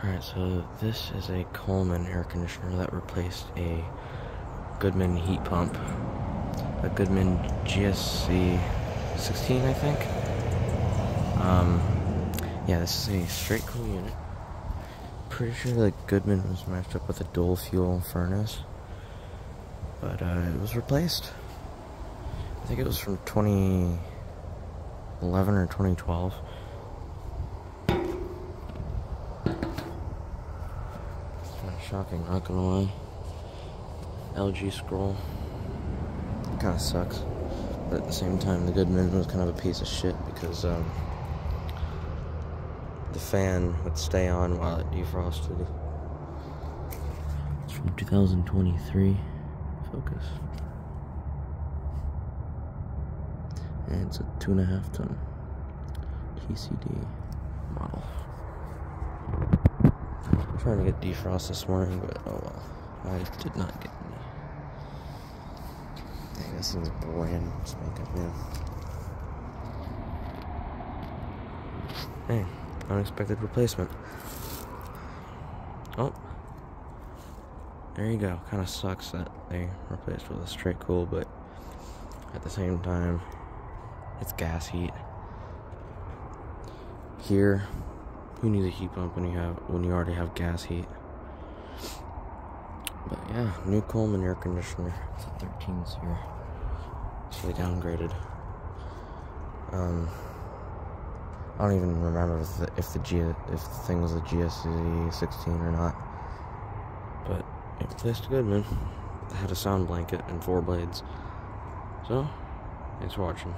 Alright, so this is a Coleman air conditioner that replaced a Goodman heat pump. A Goodman SSZ14, I think. Yeah, this is a straight cool unit. Pretty sure that Goodman was matched up with a dual fuel furnace. But it was replaced. I think it was from 2011 or 2012. Shocking, not gonna lie. LG scroll. Kinda sucks. But at the same time, the Goodman was kind of a piece of shit because the fan would stay on while it defrosted. It's from 2023. Focus. And it's a 2.5 ton TCD model. Trying to get defrost this morning, but oh well. I did not get any. Dang, this thing's brand spanking new. Hey, unexpected replacement. Oh. There you go. Kinda sucks that they replaced with a straight cool, but at the same time, it's gas heat. Here, who needs a heat pump when you already have gas heat? But yeah, new Coleman air conditioner. It's a 13s here. So they downgraded. I don't even remember if the thing was a GSC14 or not. But it replaced a Goodman. It had a sound blanket and 4 blades. So, thanks for watching.